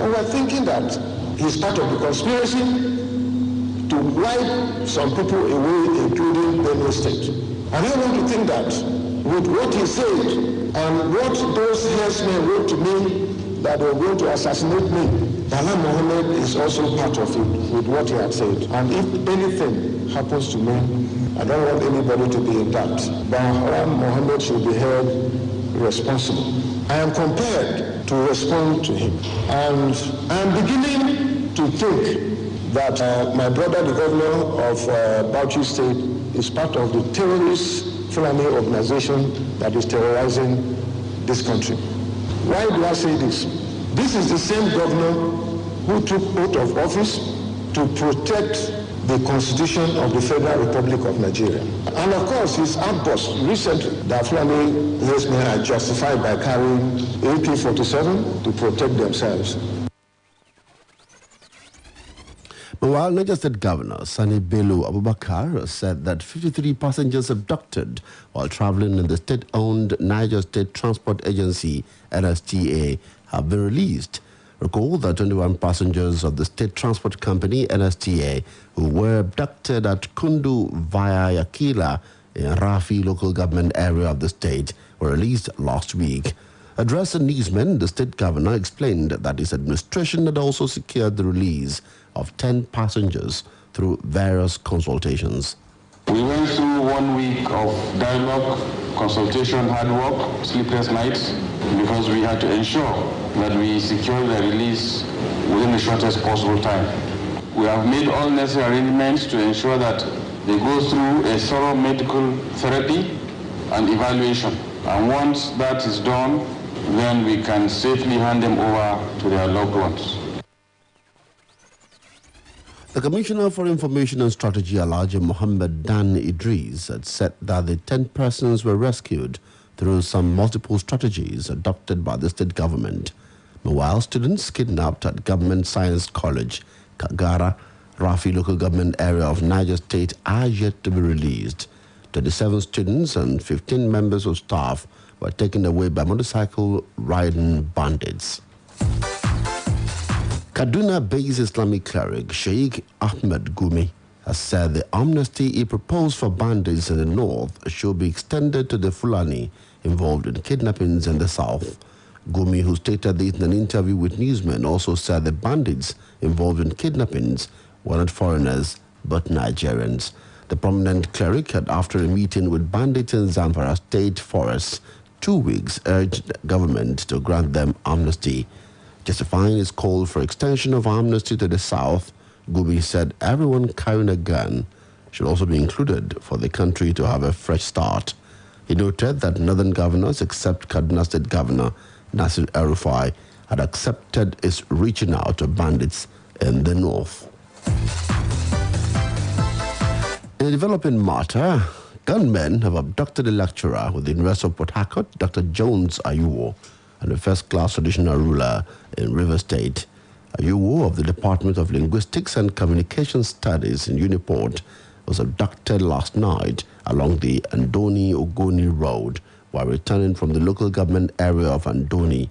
people were thinking that he's part of the conspiracy to wipe some people away, including Badmus State. And I want to think that with what he said and what those herdsmen wrote to me that they were going to assassinate me, Bala Mohammed is also part of it with what he had said. And if anything happens to me, I don't want anybody to be in doubt. Bala Mohammed should be held responsible. I am compelled to respond to him. And I am beginning to think that my brother, the governor of Bauchi State, is part of the terrorist Fulani organization that is terrorizing this country. Why do I say this? This is the same governor who took oath of office to protect the Constitution of the Federal Republic of Nigeria. And of course, his outburst recently that Fulani herdsmen are justified by carrying AK-47 to protect themselves. Meanwhile, Niger State Governor Sani Bello Abubakar said that 53 passengers abducted while traveling in the state-owned Niger State Transport Agency, NSTA, have been released. Recall that 21 passengers of the state transport company, NSTA, who were abducted at Kundu via Yakila in Rafi local government area of the state were released last week. Addressing newsmen, the state governor explained that his administration had also secured the release of 10 passengers through various consultations. We went through 1 week of dialogue, consultation, hard work, sleepless nights, because we had to ensure that we secure the release within the shortest possible time. We have made all necessary arrangements to ensure that they go through a thorough medical therapy and evaluation. And once that is done, then we can safely hand them over to their loved ones. The Commissioner for Information and Strategy, Alhaji Mohammed Dan Idris, had said that the 10 persons were rescued through some multiple strategies adopted by the state government. Meanwhile, students kidnapped at Government Science College, Kagara, Rafi local government area of Niger State are yet to be released. 27 students and 15 members of staff were taken away by motorcycle riding bandits. Kaduna-based Islamic cleric Sheikh Ahmed Gumi has said the amnesty he proposed for bandits in the north should be extended to the Fulani involved in kidnappings in the south. Gumi, who stated this in an interview with newsmen, also said the bandits involved in kidnappings were not foreigners but Nigerians. The prominent cleric had, after a meeting with bandits in Zamfara State Forests 2 weeks, urged the government to grant them amnesty. Justifying his call for extension of amnesty to the south, Gumi said everyone carrying a gun should also be included for the country to have a fresh start. He noted that northern governors, except Kaduna State Governor Nasir El-Rufai, had accepted his reaching out to bandits in the north. In a developing matter, gunmen have abducted a lecturer with the University of Port Harcourt, Dr. Jones Ayuwo, and a first-class traditional ruler in River State. Ayuwo of the Department of Linguistics and Communication Studies in Uniport was abducted last night along the Andoni-Ogoni Road while returning from the local government area of Andoni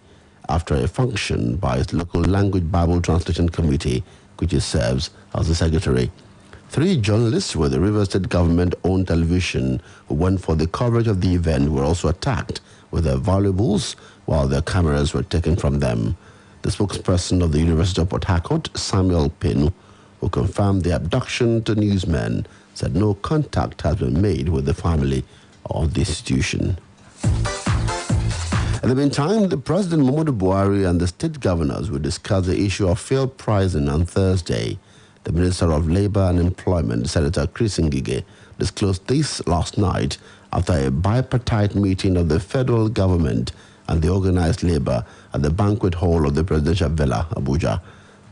after a function by its local language Bible translation committee, which he serves as the secretary. 3 journalists with the River State government-owned television who went for the coverage of the event were also attacked with their valuables while their cameras were taken from them. The spokesperson of the University of Port Harcourt, Samuel Penu, who confirmed the abduction to newsmen, said no contact has been made with the family of the institution. In the meantime, the President Muhammadu Buhari and the state governors will discuss the issue of fuel pricing on Thursday. The Minister of Labour and Employment, Senator Chris Ngige, disclosed this last night after a bipartite meeting of the federal government and the organized labour at the banquet hall of the Presidential Villa, Abuja.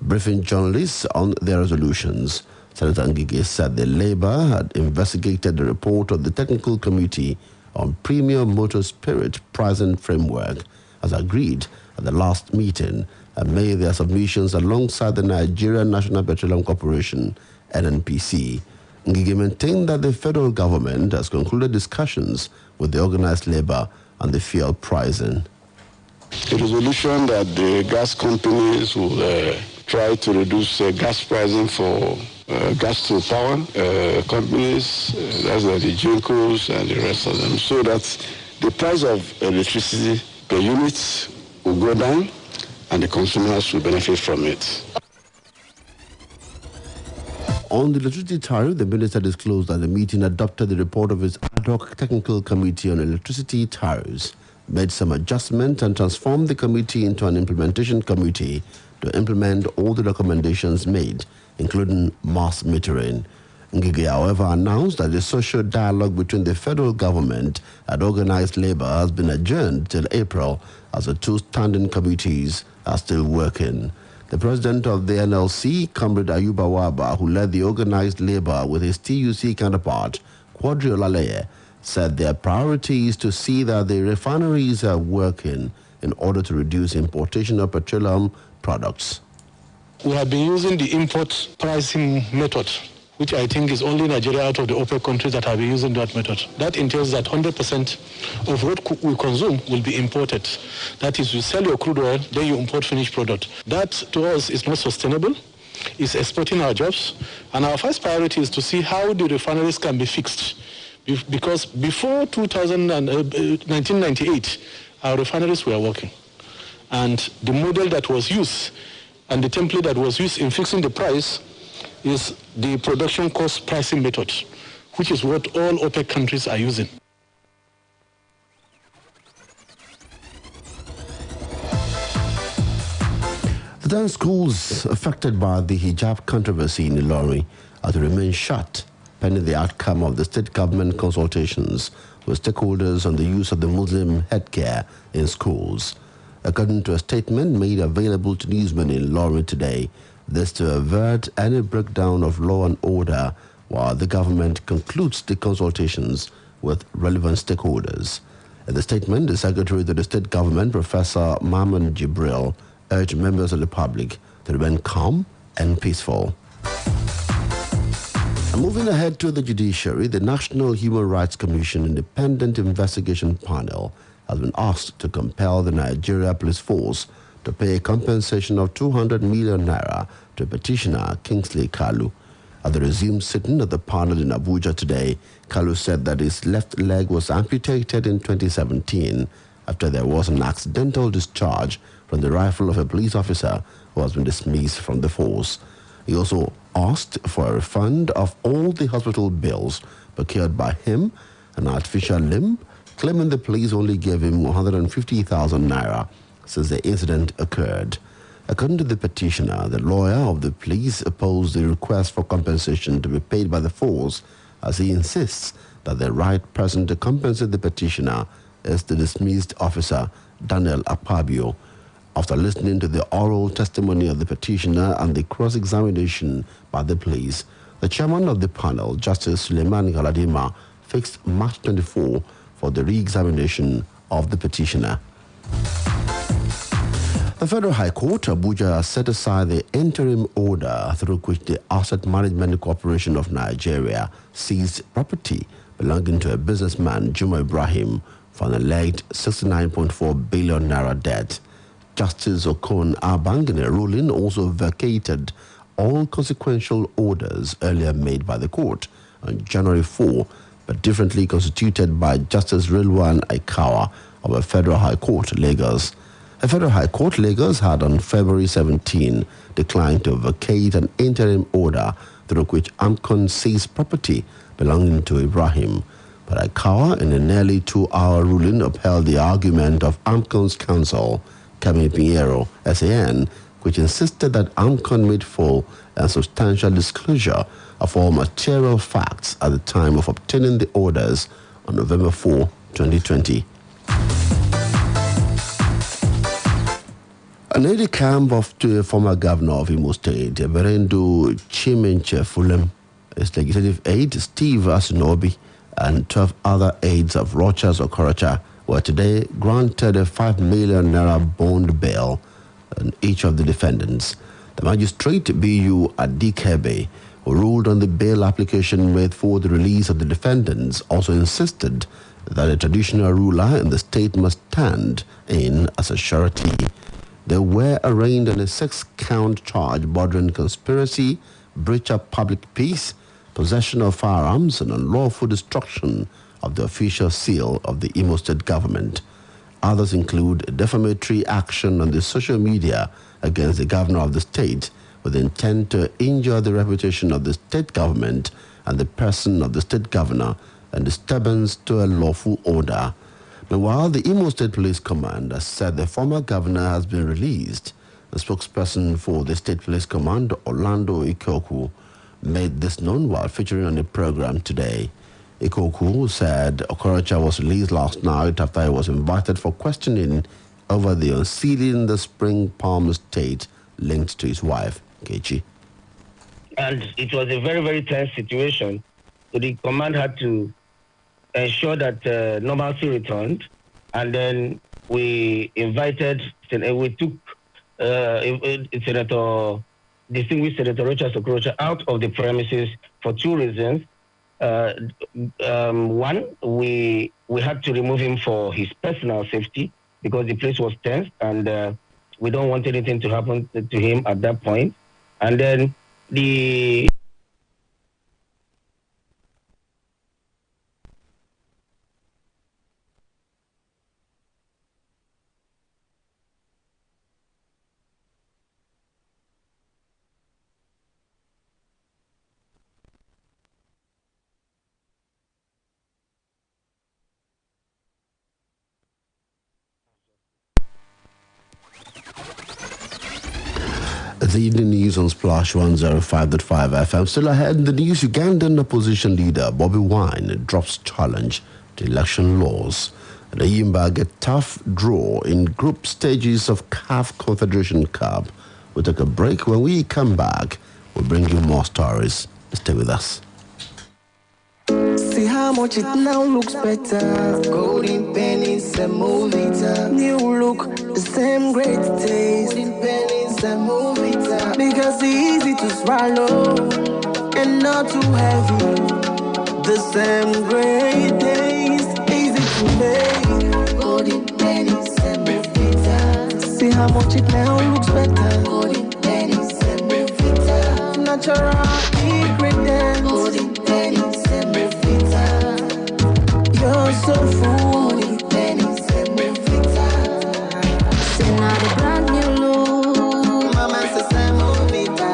Briefing journalists on their resolutions, Senator Ngige said the Labour had investigated the report of the Technical Committee on Premium Motor Spirit Pricing Framework as agreed at the last meeting and made their submissions alongside the Nigerian National Petroleum Corporation, NNPC. Ngige maintained that the federal government has concluded discussions with the organized labour and the fuel pricing. a resolution that the gas companies will try to reduce gas pricing for gas to power companies, that's like the Gencos and the rest of them, so that the price of electricity per unit will go down and the consumers will benefit from it. On the electricity tariff, the minister disclosed that the meeting adopted the report of its ad hoc technical committee on electricity tariffs, made some adjustments and transformed the committee into an implementation committee to implement all the recommendations made, including mass metering. Ngige, however, announced that the social dialogue between the federal government and organized labor has been adjourned till April, as the two standing committees are still working. The president of the NLC, Comrade Ayuba Waba, who led the organized labor with his TUC counterpart, Quadri Olaleye, said their priority is to see that the refineries are working in order to reduce importation of petroleum products. We have been using the import pricing method, which I think is only Nigeria out of the OPEC countries that have been using that method. That entails that 100% of what we consume will be imported. That is, you sell your crude oil, then you import finished product. That, to us, is not sustainable. It's exporting our jobs. And our first priority is to see how the refineries can be fixed. Because before 1998, our refineries were working. And the model that was used and the template that was used in fixing the price is the production cost pricing method, which is what all OPEC countries are using. The 10 schools affected by the hijab controversy in Ilorin are to remain shut pending the outcome of the state government consultations with stakeholders on the use of the Muslim headgear in schools. According to a statement made available to newsmen in Ilorin today, this to avert any breakdown of law and order while the government concludes the consultations with relevant stakeholders. In the statement, the Secretary to the State Government, Professor Maman Jibril, urged members of the public to remain calm and peaceful. And moving ahead to the judiciary, the National Human Rights Commission Independent Investigation Panel has been asked to compel the Nigeria Police Force to pay a compensation of 200 million naira to petitioner Kingsley Kalu. At the resumed sitting of the panel in Abuja today, Kalu said that his left leg was amputated in 2017 after there was an accidental discharge from the rifle of a police officer who has been dismissed from the force. He also asked for a refund of all the hospital bills procured by him, an artificial limb, claiming the police only gave him 150,000 naira since the incident occurred. According to the petitioner, the lawyer of the police opposed the request for compensation to be paid by the force, as he insists that the right person to compensate the petitioner is the dismissed officer, Daniel Akpabio. After listening to the oral testimony of the petitioner and the cross-examination by the police, the chairman of the panel, Justice Suleiman Galadima, fixed March 24 for the re-examination of the petitioner. The Federal High Court, Abuja, set aside the interim order through which the Asset Management Corporation of Nigeria seized property belonging to a businessman, Juma Ibrahim, for an alleged 69.4 billion naira debt. Justice Okon Abang, in a ruling, also vacated all consequential orders earlier made by the court on January 4, but differently constituted by Justice Rilwan Aikawa of a Federal High Court, Lagos. A Federal High Court, Lagos, had on February 17 declined to vacate an interim order through which AMCON seized property belonging to Ibrahim. But Aikawa, in a nearly 2-hour ruling, upheld the argument of AMCON's counsel, Kami Pinheiro, SAN, which insisted that AMCON made full and substantial disclosure of all material facts at the time of obtaining the orders on November 4, 2020. An aide-de-camp to a former governor of Imo State, Berendo Chimenche Fulem, his legislative aide, Steve Asunobi, and 12 other aides of Rochas Okorocha were today granted a 5 million naira bond bail on each of the defendants. The magistrate, B.U. Adenike, who ruled on the bail application made for the release of the defendants, also insisted that a traditional ruler in the state must stand in as a surety. They were arraigned on a 6-count charge bordering conspiracy, breach of public peace, possession of firearms, and unlawful destruction of the official seal of the Imo State government. Others include defamatory action on the social media against the governor of the state with intent to injure the reputation of the state government and the person of the state governor and disturbance to a lawful order. Meanwhile, the Imo State Police Command has said the former governor has been released. The spokesperson for the State Police Command, Olowookere, made this known while featuring on the program today. Ikoku said Okorocha was released last night after he was invited for questioning over the unsealing the Spring Palm estate linked to his wife, Kechi. And it was a very, very tense situation. So the command had to ensure that normalcy returned, and then we invited, we took distinguished Senator Rochas Okorocha out of the premises for 2 reasons. One, we had to remove him for his personal safety because the place was tense, and we don't want anything to happen to him at that point. And then the The evening news on Splash 105.5 FM. Still ahead in the news, Ugandan opposition leader Bobby Wine drops challenge to election laws. The Yimba get tough draw in group stages of CAF Confederation Cup. We'll take a break. When we come back, we'll bring you more stories. Stay with us. See how much it now looks better. Golden pennies, semovita. New look, the same great taste. Golden pennies, semovita. Because it's easy to swallow and not too heavy. The same great taste, easy to make. Golden pennies, semovita. See how much it now looks better. Golden pennies, semovita. Natural ingredients. Golden pennies. You're so full, pennies and Vita. See now the brand new look. Mama says I'm Vita.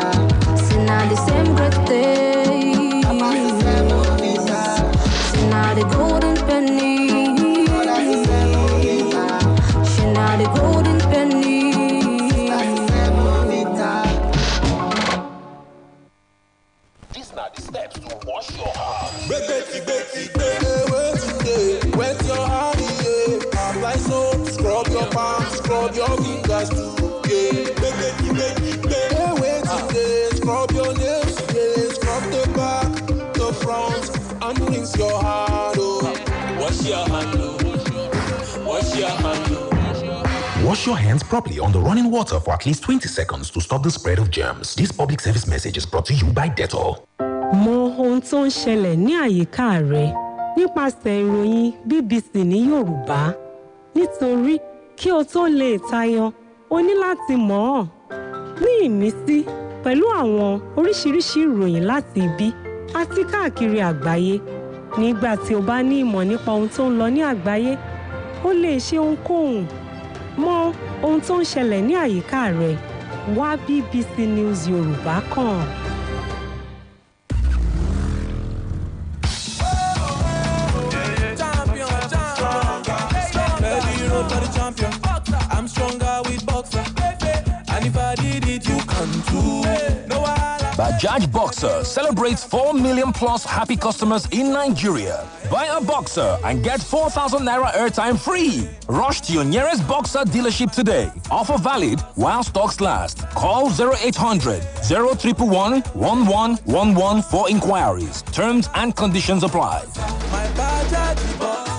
See now the same great day. Papa says I'm Vita. See now the golden penny. Mama says I'm Vita. See now the golden penny. Sister says I'm Vita. These are the steps to wash your hands. Wet your hand, yeah. Apply soap, scrub your palms, scrub your fingers too, yeah. Wait today, scrub your nails, yeah. Scrub the back, the front, and rinse your hand, oh. Wash your hand, oh. Wash your hand, oh. Wash your hands properly on the running water for at least 20 seconds to stop the spread of germs. This public service message is brought to you by Dettol. Mọ ohun tó ń ṣẹlẹ̀ ní àyíká rẹ nípasẹ̀ ìròyìn BBC ní Yorùbá. Nítorí kí o tó lè tayọ, o ní láti mọ̀ ọ́. Ní ìmísí pẹ̀lú àwọn oríṣiríṣi ìròyìn láti ibi àti káàkiri àgbáyé. Nígbà tí o bá ní ìmọ̀ nípa ohun tó ń lọ ní àgbáyé, o lè ṣe ohunkóhun. Mọ ohun tó ń ṣẹlẹ̀ ní àyíká rẹ. Wá BBC News Yorùbá kàn. I'm stronger with boxer. And if I did it, you can too. No, Bajaj Boxer celebrates 4 million plus happy customers in Nigeria. Buy a Boxer and get 4,000 Naira airtime free. Rush to your nearest Boxer dealership today. Offer valid while stocks last. Call 0800 011 1111 for inquiries. Terms and conditions apply. my Bajaj Boxer.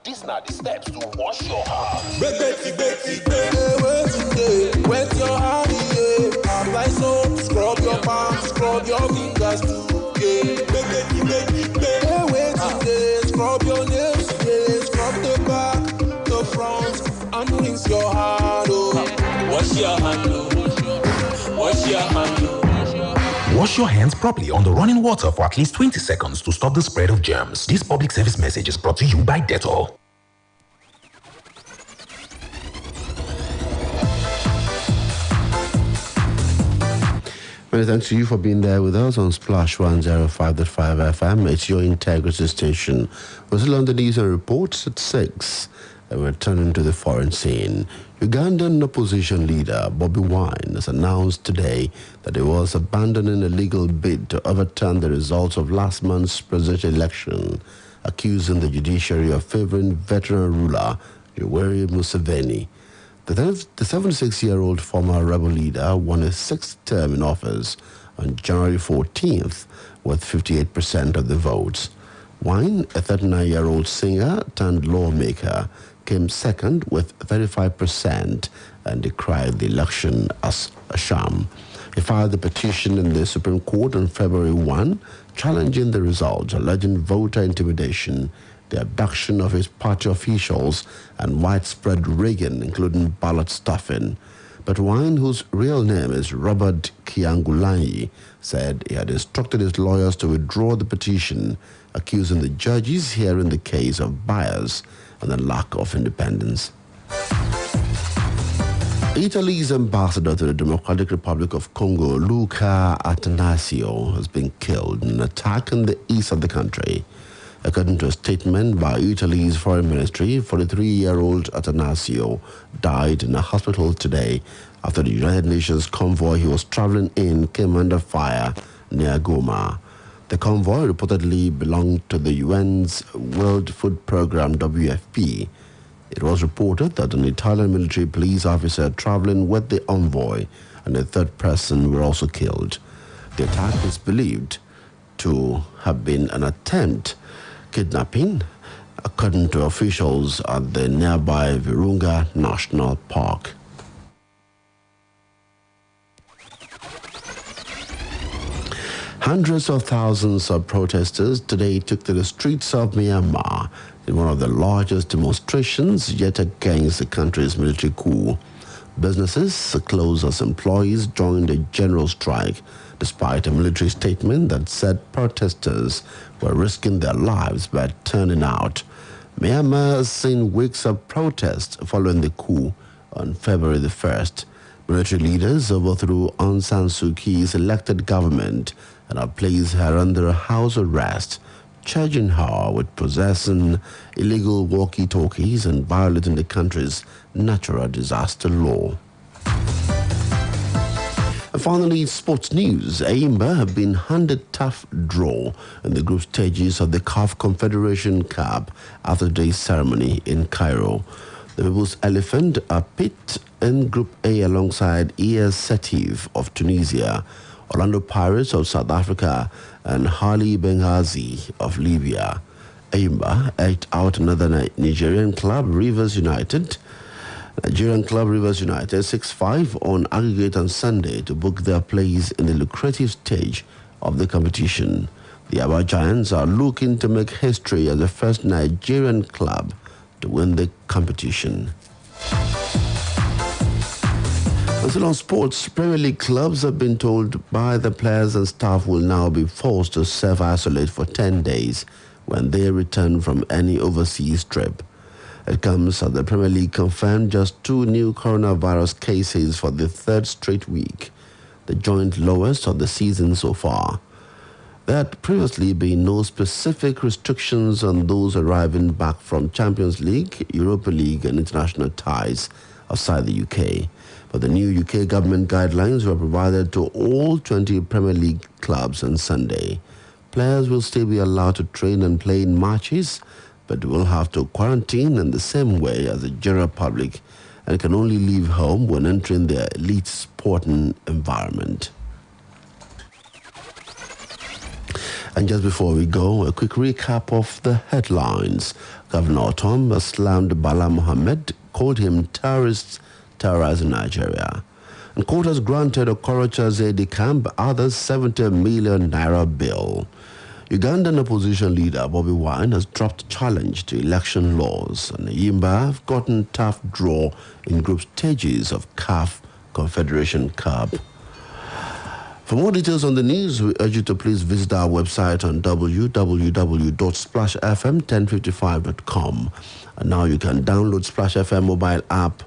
These are the steps to wash your hands. Wet your hand, yeah. Apply soap, scrub your palms, scrub your fingers. fingers too. Yeah, hey, wait today. Scrub your nails, yeah. Scrub the back, the front, and rinse your hand. Oh. Wash your hand, oh. Wash your hand, oh. Wash your hands properly on the running water for at least 20 seconds to stop the spread of germs. This public service message is brought to you by Dettol. Many thanks to you for being there with us on Splash 105.5 FM. It's your integrity station. We're still on the news and reports at 6. And we're turning to the foreign scene. Ugandan opposition leader Bobi Wine has announced today that he was abandoning a legal bid to overturn the results of last month's presidential election, accusing the judiciary of favoring veteran ruler Yoweri Museveni. The 76-year-old former rebel leader won his sixth term in office on January 14th with 58% of the votes. Wine, a 39-year-old singer turned lawmaker, came second with 35% and decried the election as a sham. He filed the petition in the Supreme Court on February 1, challenging the results, alleging voter intimidation, the abduction of his party officials, and widespread rigging, including ballot stuffing. But Wine, whose real name is Robert Kyangulanyi, said he had instructed his lawyers to withdraw the petition, accusing the judges hearing the case of bias and a lack of independence. Italy's ambassador to the Democratic Republic of Congo, Olowookere22-02-2021, has been killed in an attack in the east of the country. According to a statement by Italy's foreign ministry, 43-year-old Adenike died in a hospital today after the United Nations convoy he was traveling in came under fire near Goma. The convoy reportedly belonged to the UN's World Food Programme, WFP. It was reported that an Italian military police officer traveling with the envoy and a third person were also killed. The attack is believed to have been an attempt kidnapping, according to officials at the nearby Virunga National Park. Hundreds of thousands of protesters today took to the streets of Myanmar in one of the largest demonstrations yet against the country's military coup. Businesses closed as employees joined a general strike, despite a military statement that said protesters were risking their lives by turning out. Myanmar has seen weeks of protest following the coup on February the 1st. Military leaders overthrew Aung San Suu Kyi's elected government and have placed her under house arrest, charging her with possessing illegal walkie-talkies and violating the country's natural disaster law. And finally, sports news. Ayimba have been handed tough draw in the group stages of the CAF Confederation Cup after today's ceremony in Cairo. The People's Elephant are pit in Group A alongside ES Setif of Tunisia, Orlando Pirates of South Africa, and Hali Benghazi of Libya. Ayimba edged out another Nigerian club, Rivers United 6-5 on aggregate on Sunday to book their place in the lucrative stage of the competition. The Aba Giants are looking to make history as the first Nigerian club to win the competition. Still on sports, Premier League clubs have been told by the players and staff will now be forced to self-isolate for 10 days when they return from any overseas trip. It comes as the Premier League confirmed just 2 new coronavirus cases for the third straight week, the joint lowest of the season so far. There had previously been no specific restrictions on those arriving back from Champions League, Europa League and international ties outside the UK. But the new UK government guidelines were provided to all 20 Premier League clubs on Sunday. Players will still be allowed to train and play in matches, but will have to quarantine in the same way as the general public and can only leave home when entering their elite sporting environment. And just before we go, a quick recap of the headlines. Governor Tom has slammed Bala Mohammed, called him terrorizing Nigeria. And court has granted Olowookere Adenike others 70 million naira bail. Ugandan opposition leader Bobby Wine has dropped challenge to election laws, and Yimba have gotten tough draw in group stages of CAF Confederation Cup. For more details on the news, we urge you to please visit our website on www.splashfm1055.com. And now you can download Splash FM mobile app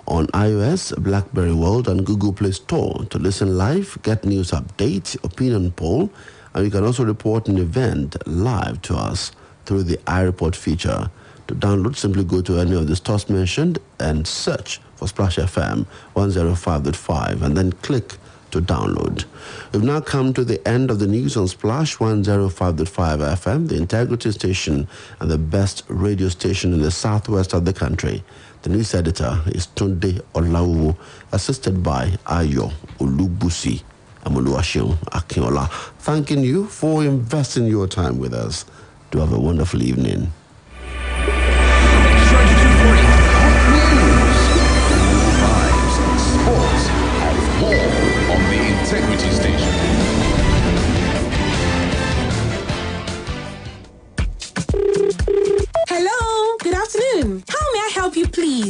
on iOS, BlackBerry World, and Google Play Store to listen live, get news updates, opinion poll, and you can also report an event live to us through the iReport feature. To download, simply go to any of the stores mentioned and search for Splash FM 105.5 and then click to download. We've now come to the end of the news on Splash 105.5 FM, the integrity station and the best radio station in the southwest of the country. The news editor is Tunde Olawu, assisted by Ayo Olubusi Amoluwashun Akinola. Thanking you for investing your time with us. Do have a wonderful evening. Sports and more on the Integrity Station. Hello, good afternoon. How may I help you, please?